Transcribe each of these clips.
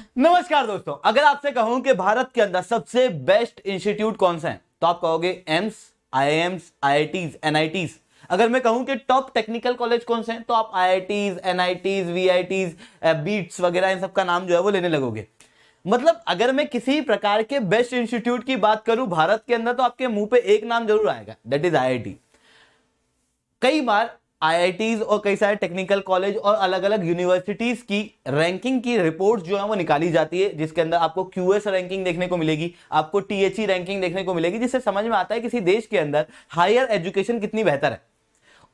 नमस्कार दोस्तों, अगर आपसे कहूं कि भारत के अंदर सबसे बेस्ट इंस्टीट्यूट कौन सा है तो आप कहोगे एम्स, आईआईएम्स, आईआईटीज, एनआईटीज। अगर मैं कहूं कि टॉप टेक्निकल कॉलेज कौन से हैं तो आप आईआईटीज, एनआईटीज, वीआईटीज, बीट्स वगैरह इन सब का नाम जो है वो लेने लगोगे। मतलब अगर मैं किसी प्रकार के बेस्ट इंस्टीट्यूट की बात करूं भारत के अंदर तो आपके मुंह पे एक नाम जरूर आएगा, दैट इज आईआईटी। कई बार आईआईटीज और कई सारे टेक्निकल कॉलेज और अलग अलग यूनिवर्सिटीज की रैंकिंग की रिपोर्ट जो है वो निकाली जाती है, जिसके अंदर आपको क्यूएस रैंकिंग देखने को मिलेगी, आपको टीएचई रैंकिंग देखने को मिलेगी, जिससे समझ में आता है किसी देश के अंदर हायर एजुकेशन कितनी बेहतर है।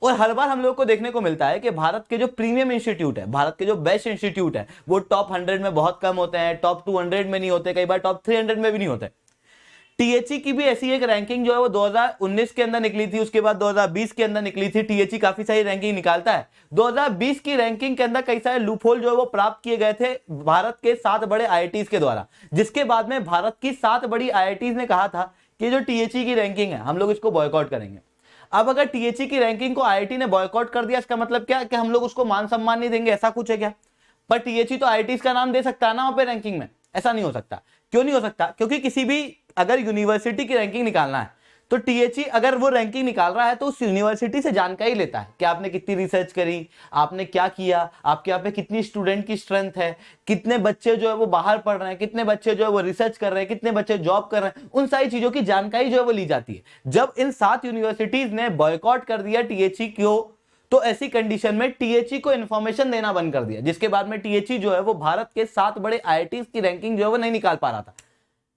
और हर बार हम लोग को देखने को मिलता है कि भारत के जो प्रीमियम इंस्टीट्यूट है, भारत के जो बेस्ट इंस्टीट्यूट है, वो टॉप 100 में बहुत कम होते हैं, टॉप 200 में नहीं होते, कई बार टॉप 300 में भी नहीं होते। टीएचई की भी ऐसी एक रैंकिंग जो है वो 2019 के अंदर निकली थी, उसके बाद 2020 के अंदर निकली थी। टीएचई काफी सारी रैंकिंग निकालता है। 2020 की रैंकिंग के अंदर कई सारे लूपहोल जो है वो प्राप्त किए गए थे भारत के 7 बड़े आईआईटीज के द्वारा, जिसके बाद में भारत की 7 बड़ी आईआईटीज ने कहा था कि जो टीएचई की रैंकिंग है हम लोग इसको बॉयकॉट करेंगे। अब अगर टीएचई की रैंकिंग को आईआईटी ने बॉयकॉट कर दिया, इसका मतलब क्या कि हम लोग उसको मान सम्मान नहीं देंगे, ऐसा कुछ है क्या? पर टीएचई तो आईआईटीज का नाम दे सकता है ना वहां पे रैंकिंग में। ऐसा नहीं हो सकता। क्यों नहीं हो सकता? क्योंकि किसी भी अगर यूनिवर्सिटी की रैंकिंग निकालना है तो टीएचई अगर वो रैंकिंग निकाल रहा है तो उस यूनिवर्सिटी से जानकारी लेता है कि आपने कितनी रिसर्च करी, आपने क्या किया, आपके यहाँ पे कितनी स्टूडेंट की स्ट्रेंथ है, कितने बच्चे जो है वो बाहर पढ़ रहे हैं, कितने बच्चे जो है वो रिसर्च कर रहे हैं, कितने बच्चे जॉब कर रहे हैं, उन सारी चीजों की जानकारी जो है वो ली जाती है। जब इन 7 यूनिवर्सिटीज ने बॉयकॉट कर दिया टीएचई को, तो ऐसी कंडीशन में टीएचई को इंफॉर्मेशन देना बंद कर दिया, जिसके बाद में टीएचई जो है वो भारत के 7 बड़े आईआईटीज की रैंकिंग जो है वो नहीं निकाल पा रहा था।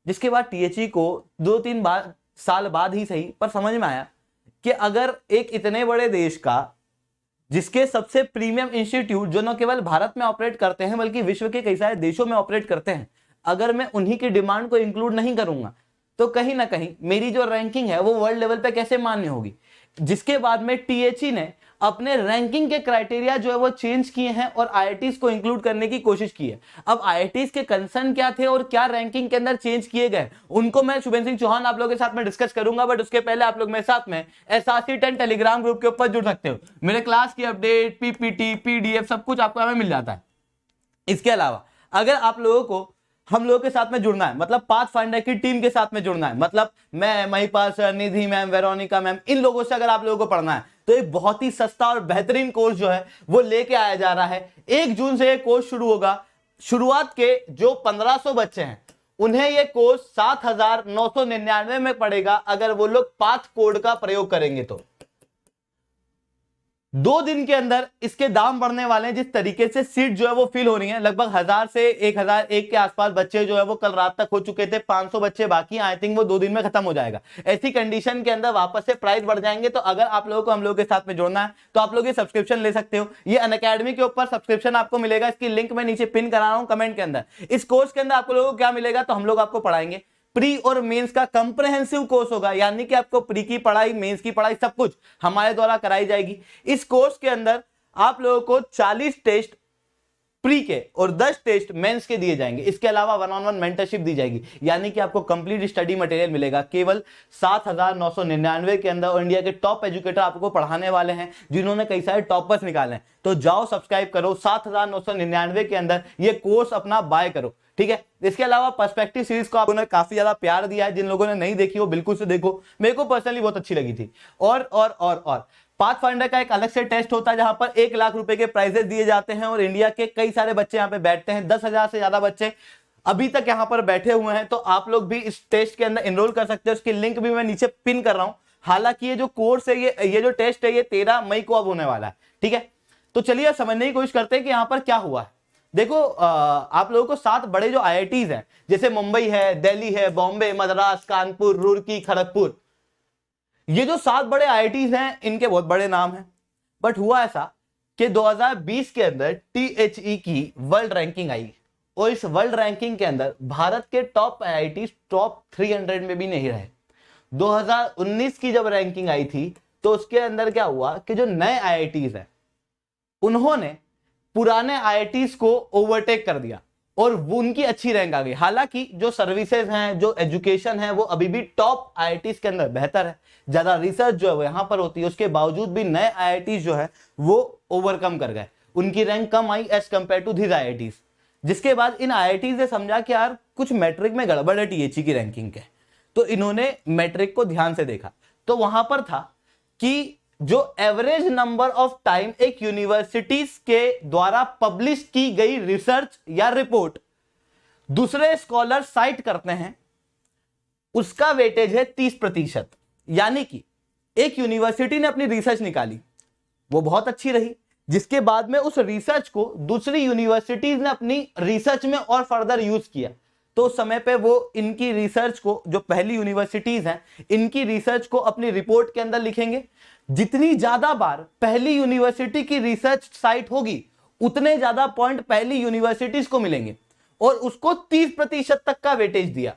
जिसके बाद टीएचई को 2-3 साल बाद ही सही पर समझ में आया कि अगर एक इतने बड़े देश का, जिसके सबसे प्रीमियम इंस्टीट्यूट जो न केवल भारत में ऑपरेट करते हैं बल्कि विश्व के कई सारे देशों में ऑपरेट करते हैं, अगर मैं उन्हीं की डिमांड को इंक्लूड नहीं करूंगा तो कहीं ना कहीं मेरी जो रैंकिंग है वो वर्ल्ड लेवल पे कैसे मान्य होगी। जिसके बाद में टीएचई ने अपने रैंकिंग के क्राइटेरिया जो है वो चेंज किए हैं और आईआईटीज को इंक्लूड करने की कोशिश की है। अब आईआईटीज के कंसर्न क्या थे और क्या रैंकिंग के अंदर चेंज किए गए, उनको मैं शुभेंद्र सिंह चौहान आप लोगों के साथ में डिस्कस करूंगा। बट उसके पहले आप लोग मेरे साथ में एसआरसी 10 टेलीग्राम ग्रुप के ऊपर जुड़ सकते हो। मेरे क्लास की अपडेट, पीपीटी, पीडीएफ सब कुछ आपको हमें मिल जाता है। इसके अलावा अगर आप लोगों को हम लोगों के साथ में जुड़ना है, मतलब पाथफाइंडर की टीम के साथ में जुड़ना है, मतलब मैं, महिपाल सर, निधि मैम, वेरोनिका मैम, इन लोगों से अगर आप लोगों को पढ़ना है तो एक बहुत ही सस्ता और बेहतरीन कोर्स जो है वो लेके आया जा रहा है। 1 जून से ये कोर्स शुरू होगा। शुरुआत के जो 1500 बच्चे हैं उन्हें ये कोर्स 7,999 में पड़ेगा अगर वो लोग पाथ कोड का प्रयोग करेंगे तो। 2 दिन के अंदर इसके दाम बढ़ने वाले हैं। जिस तरीके से सीट जो है वो फिल हो रही है, लगभग 1000 से 1001 के आसपास बच्चे जो है वो कल रात तक हो चुके थे, 500 बच्चे बाकी। आई थिंक वो 2 दिन में खत्म हो जाएगा। ऐसी कंडीशन के अंदर वापस से प्राइस बढ़ जाएंगे। तो अगर आप लोगों को हम लोग के साथ में जोड़ना है तो आप लोग ये सब्सक्रिप्शन ले सकते हो। ये अनअकैडमी के ऊपर सब्सक्रिप्शन आपको मिलेगा, इसकी लिंक मैं नीचे पिन करा रहा हूं कमेंट के अंदर। इस कोर्स के अंदर आप लोगों को क्या मिलेगा, तो हम लोग आपको पढ़ाएंगे प्री और मेंस का कंप्रेहेंसिव कोर्स होगा, यानी कि आपको प्री की पढ़ाई, मेंस की पढ़ाई सब कुछ हमारे द्वारा कराई जाएगी। इस कोर्स के अंदर आप लोगों को 40 टेस्ट प्री के और 10 टेस्ट मेंस के दिए जाएंगे। इसके अलावा 1-on-1 मेंटरशिप दी जाएगी, यानी कि आपको कंप्लीट स्टडी मटेरियल मिलेगा केवल 7,999 के अंदर। और इंडिया के टॉप एजुकेटर आपको पढ़ाने वाले हैं जिन्होंने कई सारे टॉपर्स निकाले हैं। तो जाओ सब्सक्राइब करो, 7,999 के अंदर ये कोर्स अपना बाय करो, ठीक है। इसके अलावा पर्सपेक्टिव सीरीज को आपने काफी ज्यादा प्यार दिया है। जिन लोगों ने नहीं देखी वो बिल्कुल से देखो, मेरे को पर्सनली बहुत अच्छी लगी थी। और पाथफाइंडर का एक अलग से टेस्ट होता है जहां पर 1 लाख रुपए के प्राइजेस दिए जाते हैं और इंडिया के कई सारे बच्चे यहां पे बैठते हैं। 10,000 से ज्यादा बच्चे अभी तक यहां पर बैठे हुए हैं। तो आप लोग भी इस टेस्ट के अंदर एनरोल कर सकते हो। उसकी लिंक भी मैं नीचे पिन कर रहा हूं। हालांकि ये जो कोर्स है, ये जो टेस्ट है, ये 13 मई को अब होने वाला है, ठीक है। तो चलिए समझने की कोशिश करते हैं कि यहां पर क्या हुआ है। देखो, आप लोगों को 7 बड़े जो आईआईटीज हैं, जैसे मुंबई है, दिल्ली है, बॉम्बे, मद्रास, कानपुर, रुड़की, खड़गपुर, ये जो 7 बड़े आईआईटीज हैं इनके बहुत बड़े नाम हैं। बट हुआ ऐसा कि 2020 के अंदर टीएचई की वर्ल्ड रैंकिंग आई और इस वर्ल्ड रैंकिंग के अंदर भारत के टॉप आईआईटीज टॉप 300 में भी नहीं रहे। 2019 की जब रैंकिंग आई थी तो उसके अंदर क्या हुआ कि जो नए आईआईटीज हैं उन्होंने पुराने आईआईटीज को ओवरटेक कर दिया और उनकी अच्छी रैंक आ गई। हालांकि जो सर्विसेज हैं, जो एजुकेशन है, वो अभी भी टॉप आईआईटीज के अंदर बेहतर है, ज्यादा रिसर्च जो है वो यहां पर होती है। उसके बावजूद भी नए आईआईटीज जो है वो ओवरकम कर गए, उनकी रैंक कम आई as compared to these IITs. जिसके बाद इन आईआईटी ने समझा कि यार कुछ मैट्रिक में गड़बड़ है टीएचई की रैंकिंग के, तो इन्होंने मैट्रिक को ध्यान से देखा। तो वहां पर था कि जो एवरेज नंबर ऑफ टाइम एक यूनिवर्सिटीज के द्वारा पब्लिश की गई रिसर्च या रिपोर्ट दूसरे स्कॉलर साइट करते हैं, उसका वेटेज है 30%। यानी कि एक यूनिवर्सिटी ने अपनी रिसर्च निकाली, वो बहुत अच्छी रही, जिसके बाद में उस रिसर्च को दूसरी यूनिवर्सिटीज ने अपनी रिसर्च में और फर्दर यूज किया, तो उस समय पे वो इनकी रिसर्च को, जो पहली यूनिवर्सिटीज हैं, इनकी रिसर्च को अपनी रिपोर्ट के अंदर लिखेंगे। जितनी ज्यादा बार पहली यूनिवर्सिटी की रिसर्च साइट होगी, उतने ज्यादा पॉइंट पहली यूनिवर्सिटीज को मिलेंगे, और उसको 30% तक का वेटेज दिया।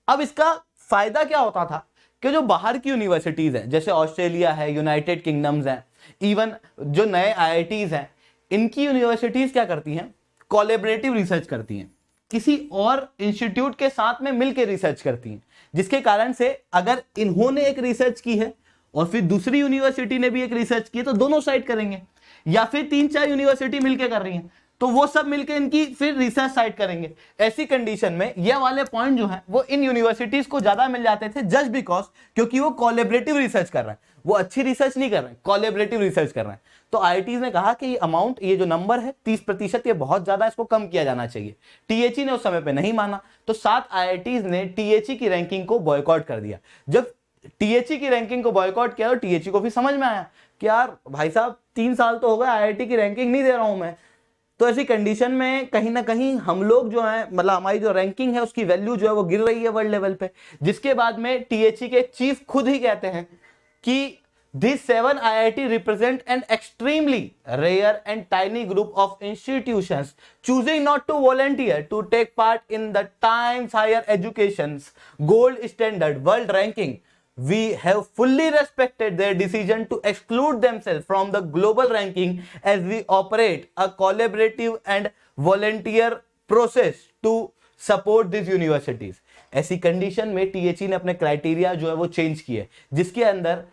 अब इसका फायदा क्या होता था कि जो बाहर की यूनिवर्सिटीज हैं, जैसे ऑस्ट्रेलिया है, यूनाइटेड किंगडम्स हैं, इवन जो नए आईआईटीज हैं, इनकी यूनिवर्सिटीज क्या करती हैं, कोलैबोरेटिव रिसर्च करती हैं, किसी और इंस्टीट्यूट के साथ में मिलकर रिसर्च करती हैं, जिसके कारण से अगर इन्होंने एक रिसर्च की है और फिर दूसरी यूनिवर्सिटी ने भी एक रिसर्च की है, तो दोनों साइड करेंगे, या फिर 3-4 यूनिवर्सिटी मिलकर कर रही हैं, तो वो सब मिलकर इनकी फिर रिसर्च साइट करेंगे। ऐसी कंडीशन में ये वाले पॉइंट जो है वो इन यूनिवर्सिटीज को ज्यादा मिल जाते थे, जस्ट बिकॉज क्योंकि वो कोलैबोरेटिव रिसर्च कर रहे हैं, वो अच्छी रिसर्च नहीं कर रहे हैं, कोलैबोरेटिव रिसर्च कर रहे हैं। तो आईआईटीज ने कहा कि ये अमाउंट, ये जो नंबर है 30%, ये बहुत ज्यादा, इसको कम किया जाना चाहिए। टीएचई ने उस समय पे नहीं माना, तो 7 आईआईटीज ने टीएचई की रैंकिंग को बॉयकॉट कर दिया। जब टीएचई की रैंकिंग को बॉयकॉट किया तो टीएचई को भी समझ में आया कि यार भाई साहब 3 साल तो हो गए आईआईटी की रैंकिंग नहीं दे रहा हूं मैं, तो ऐसी कंडीशन में कहीं ना कहीं हम लोग जो है, मतलब हमारी जो रैंकिंग है उसकी वैल्यू जो है वो गिर रही है वर्ल्ड लेवल पे। जिसके बाद में टीएचई के चीफ खुद ही कहते हैं कि These 7 IIT represent an extremely rare and tiny group of institutions choosing not to volunteer to take part in the Times Higher Education's gold standard world ranking. We have fully respected their decision to exclude themselves from the global ranking as we operate a collaborative and volunteer process to support these universities. ऐसी condition में THE ने अपने criteria जो है वो change किए, जिसके अंदर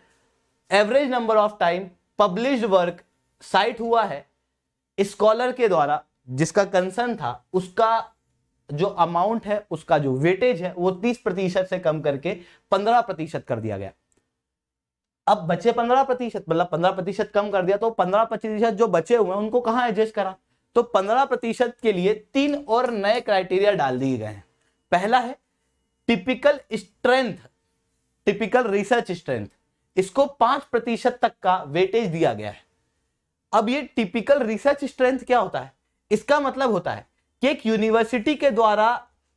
average number of time published work site हुआ है स्कॉलर के द्वारा, जिसका कंसर्न था, उसका जो अमाउंट है, उसका जो वेटेज है, वो 30% से कम करके 15% कर दिया गया। अब बचे 15%, मतलब 15% कम कर दिया, तो 15% जो बचे हुए हैं उनको कहां एडजस्ट करा, तो 15% के लिए 3 और नए क्राइटेरिया डाल दिए गए हैं। पहला है typical strength, typical research strength, इसको 5% तक का वेटेज दिया गया है। अब ये टिपिकल रिसर्च स्ट्रेंथ क्या होता है, इसका मतलब होता है कि एक यूनिवर्सिटी के द्वारा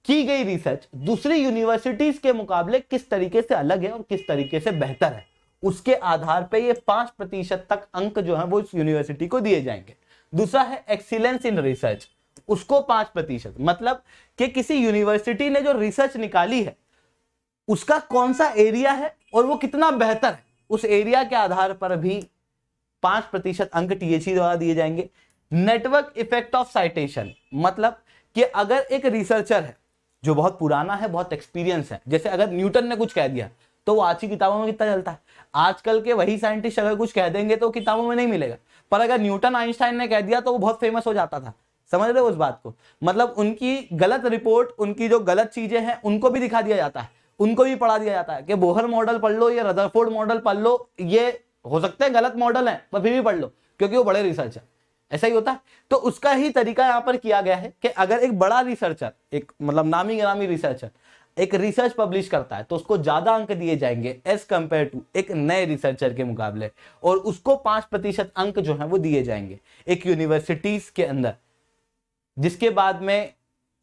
की गई रिसर्च दूसरी यूनिवर्सिटीज के मुकाबले किस तरीके से अलग है और किस तरीके से बेहतर है, उसके आधार पर ये 5% तक अंक जो है वो इस यूनिवर्सिटी को दिए जाएंगे। दूसरा है एक्सीलेंस इन रिसर्च, उसको 5%, मतलब कि किसी यूनिवर्सिटी ने जो रिसर्च निकाली है उसका कौन सा एरिया है और वो कितना बेहतर है, उस एरिया के आधार पर भी 5% अंक टीएचई द्वारा दिए जाएंगे। नेटवर्क इफेक्ट ऑफ साइटेशन, मतलब कि अगर एक रिसर्चर है जो बहुत पुराना है, बहुत एक्सपीरियंस है, जैसे अगर न्यूटन ने कुछ कह दिया तो वो आज की किताबों में कितना चलता है, आजकल के वही साइंटिस्ट अगर कुछ कह देंगे तो किताबों में नहीं मिलेगा, पर अगर न्यूटन आइंस्टाइन ने कह दिया तो वो बहुत फेमस हो जाता था। समझ रहे हो उस बात को, मतलब उनकी गलत रिपोर्ट, उनकी जो गलत चीजें हैं उनको भी दिखा दिया जाता है, उनको भी पढ़ा दिया जाता है कि बोहर मॉडल पढ़ लो या रदरफोर्ड मॉडल पढ़ लो, ये हो सकते हैं गलत मॉडल है पर फिर भी पढ़ लो क्योंकि वो बड़े रिसर्च है। ऐसा ही होता है। तो उसका ही तरीका यहां पर किया गया है कि अगर एक बड़ा रिसर्चर, एक मतलब नामी गिरामी रिसर्चर एक रिसर्च पब्लिश करता है तो उसको ज्यादा अंक दिए जाएंगे एज कंपेयर टू एक नए रिसर्चर के मुकाबले, और उसको 5% अंक जो है वो दिए जाएंगे एक यूनिवर्सिटीज के अंदर। जिसके बाद में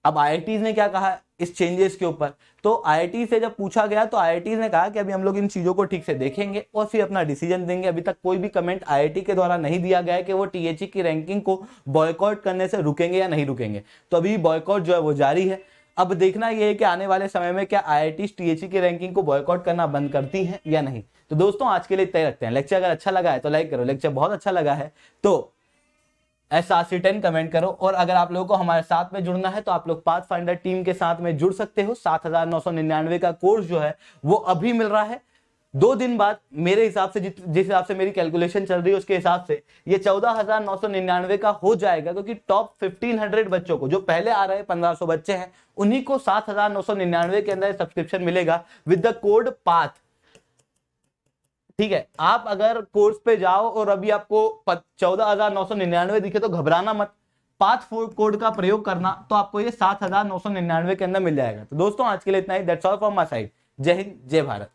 अब आईआईटीज ने क्या कहा इस चेंजेस के ऊपर, तो आईआईटी से जब पूछा गया तो आईआईटीज ने कहा कि अभी हम लोग इन चीजों को ठीक से देखेंगे और फिर अपना डिसीजन देंगे। अभी तक कोई भी कमेंट आईआईटी के द्वारा नहीं दिया गया है कि वो टीएचई की रैंकिंग को बॉयकॉट करने से रुकेंगे या नहीं रुकेंगे, तो अभी बॉयकॉट जो है वो जारी है। अब देखना यह है कि आने वाले समय में क्या आईआईटी टीएचई की रैंकिंग को बॉयकॉट करना बंद करती हैं या नहीं। तो दोस्तों आज के लिए इतना ही रखते हैं। लेक्चर अगर अच्छा लगा है तो लाइक करो, लेक्चर बहुत अच्छा लगा है तो SRC10 कमेंट करो, और अगर आप लोगों को हमारे साथ में जुड़ना है तो आप लोग पाथफाइंडर टीम के साथ में जुड़ सकते हो। 7999 का कोर्स जो है वो अभी मिल रहा है 2 दिन बाद मेरे हिसाब से जिस हिसाब से मेरी कैलकुलेशन चल रही है उसके हिसाब से ये 14,999 का हो जाएगा, क्योंकि टॉप 1500 बच्चों को जो पहले आ रहे 1500 बच्चे हैं उन्हीं को 7,999 के अंदर सब्सक्रिप्शन मिलेगा विद द कोड पाथ। ठीक है, आप अगर कोर्स पे जाओ और अभी आपको 14,999 दिखे तो घबराना मत, पाथ कोड का प्रयोग करना, तो आपको ये 7,999 के अंदर मिल जाएगा। तो दोस्तों आज के लिए इतना ही। That's all from my side. जय हिंद, जय भारत।